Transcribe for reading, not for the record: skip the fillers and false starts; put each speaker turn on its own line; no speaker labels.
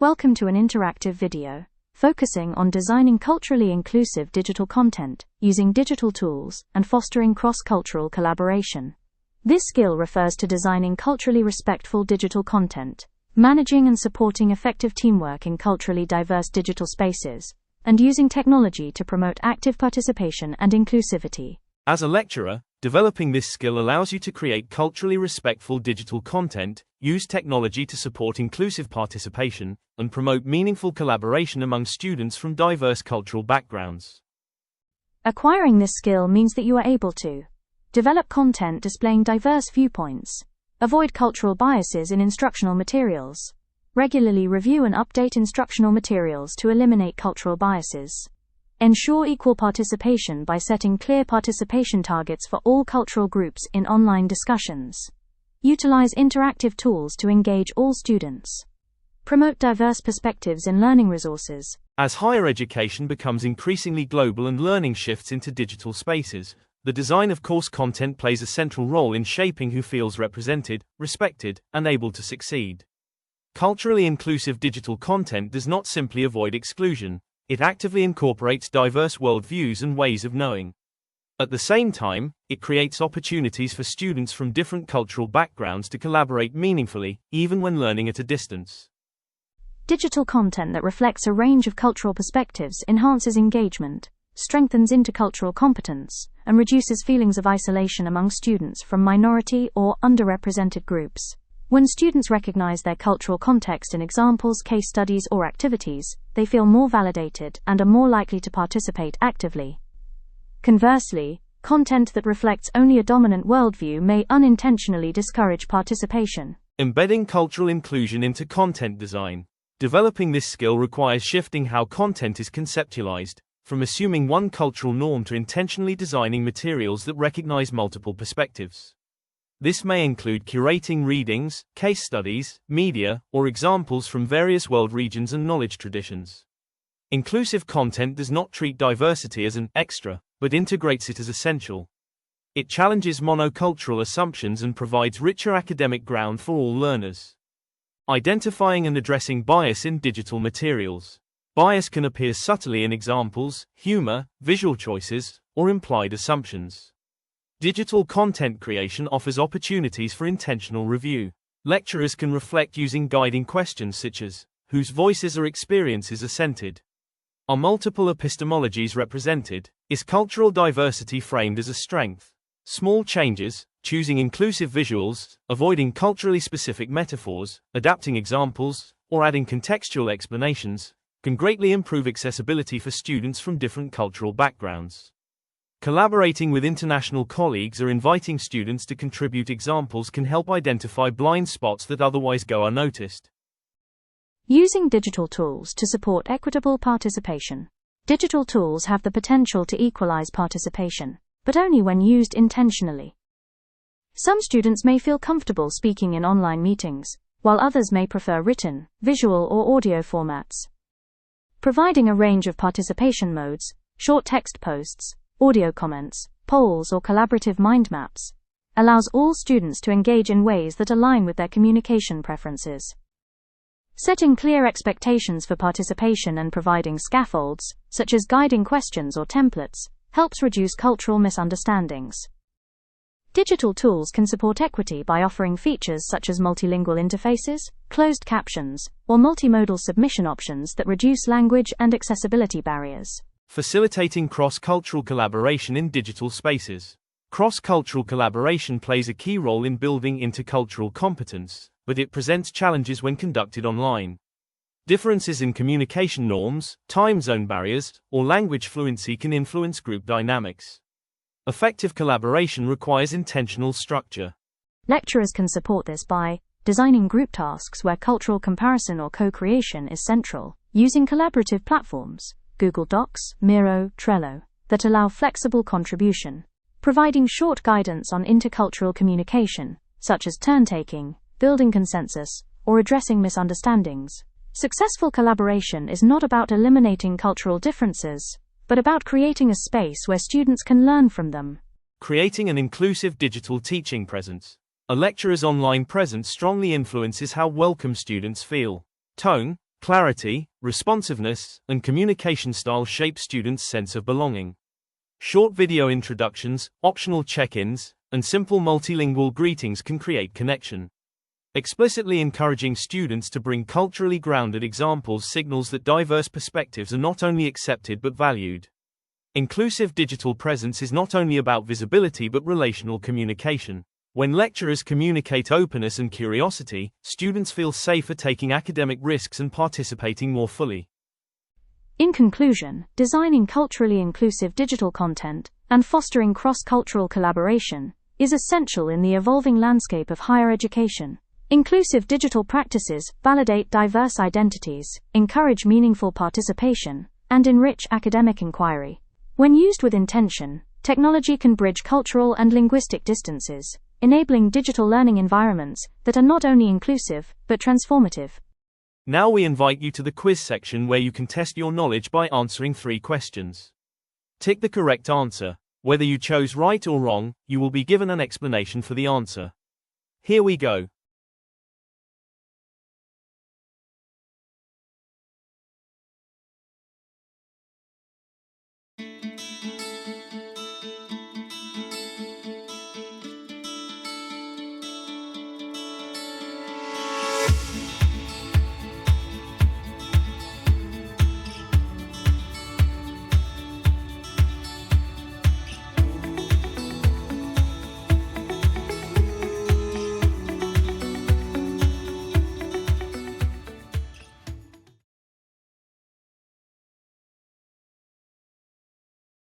Welcome to an interactive video focusing on designing culturally inclusive digital content using digital tools and fostering cross-cultural collaboration. This skill refers to designing culturally respectful digital content, managing and supporting effective teamwork in culturally diverse digital spaces, and using technology to promote active participation and inclusivity.
As a lecturer, developing this skill allows you to create culturally respectful digital content, use technology to support inclusive participation, and promote meaningful collaboration among students from diverse cultural backgrounds.
Acquiring this skill means that you are able to develop content displaying diverse viewpoints, avoid cultural biases in instructional materials, regularly review and update instructional materials to eliminate cultural biases, ensure equal participation by setting clear participation targets for all cultural groups in online discussions, utilize interactive tools to engage all students, promote diverse perspectives in learning resources.
As higher education becomes increasingly global and learning shifts into digital spaces, the design of course content plays a central role in shaping who feels represented, respected, and able to succeed. Culturally inclusive digital content does not simply avoid exclusion, it actively incorporates diverse worldviews and ways of knowing. At the same time, it creates opportunities for students from different cultural backgrounds to collaborate meaningfully, even when learning at a distance.
Digital content that reflects a range of cultural perspectives enhances engagement, strengthens intercultural competence, and reduces feelings of isolation among students from minority or underrepresented groups. When students recognize their cultural context in examples, case studies, or activities, they feel more validated and are more likely to participate actively. Conversely, content that reflects only a dominant worldview may unintentionally discourage participation.
Embedding cultural inclusion into content design. Developing this skill requires shifting how content is conceptualized, from assuming one cultural norm to intentionally designing materials that recognize multiple perspectives. This may include curating readings, case studies, media, or examples from various world regions and knowledge traditions. Inclusive content does not treat diversity as an extra, but integrates it as essential. It challenges monocultural assumptions and provides richer academic ground for all learners. Identifying and addressing bias in digital materials. Bias can appear subtly in examples, humor, visual choices, or implied assumptions. Digital content creation offers opportunities for intentional review. Lecturers can reflect using guiding questions such as, whose voices or experiences are centered? Are multiple epistemologies represented? Is cultural diversity framed as a strength? Small changes, choosing inclusive visuals, avoiding culturally specific metaphors, adapting examples, or adding contextual explanations, can greatly improve accessibility for students from different cultural backgrounds. Collaborating with international colleagues or inviting students to contribute examples can help identify blind spots that otherwise go unnoticed.
Using digital tools to support equitable participation. Digital tools have the potential to equalize participation, but only when used intentionally. Some students may feel comfortable speaking in online meetings, while others may prefer written, visual, or audio formats. Providing a range of participation modes, short text posts, audio comments, polls, or collaborative mind maps, allows all students to engage in ways that align with their communication preferences. Setting clear expectations for participation and providing scaffolds, such as guiding questions or templates, helps reduce cultural misunderstandings. Digital tools can support equity by offering features such as multilingual interfaces, closed captions, or multimodal submission options that reduce language and accessibility barriers.
Facilitating cross-cultural collaboration in digital spaces. Cross-cultural collaboration plays a key role in building intercultural competence, but it presents challenges when conducted online. Differences in communication norms, time zone barriers, or language fluency can influence group dynamics. Effective collaboration requires intentional structure.
Lecturers can support this by designing group tasks where cultural comparison or co-creation is central, using collaborative platforms, Google Docs, Miro, Trello, that allow flexible contribution, providing short guidance on intercultural communication, such as turn-taking, building consensus, or addressing misunderstandings. Successful collaboration is not about eliminating cultural differences, but about creating a space where students can learn from them.
Creating an inclusive digital teaching presence. A lecturer's online presence strongly influences how welcome students feel. Tone, Clarity, responsiveness, and communication style shape students' sense of belonging. Short video introductions, optional check-ins, and simple multilingual greetings can create connection. Explicitly encouraging students to bring culturally grounded examples signals that diverse perspectives are not only accepted but valued. Inclusive digital presence is not only about visibility but relational communication. When lecturers communicate openness and curiosity, students feel safer taking academic risks and participating more fully.
In conclusion, designing culturally inclusive digital content and fostering cross-cultural collaboration is essential in the evolving landscape of higher education. Inclusive digital practices validate diverse identities, encourage meaningful participation, and enrich academic inquiry. When used with intention, technology can bridge cultural and linguistic distances, enabling digital learning environments that are not only inclusive but transformative.
Now we invite you to the quiz section where you can test your knowledge by answering 3 questions. Tick the correct answer. Whether you chose right or wrong, you will be given an explanation for the answer. Here we go.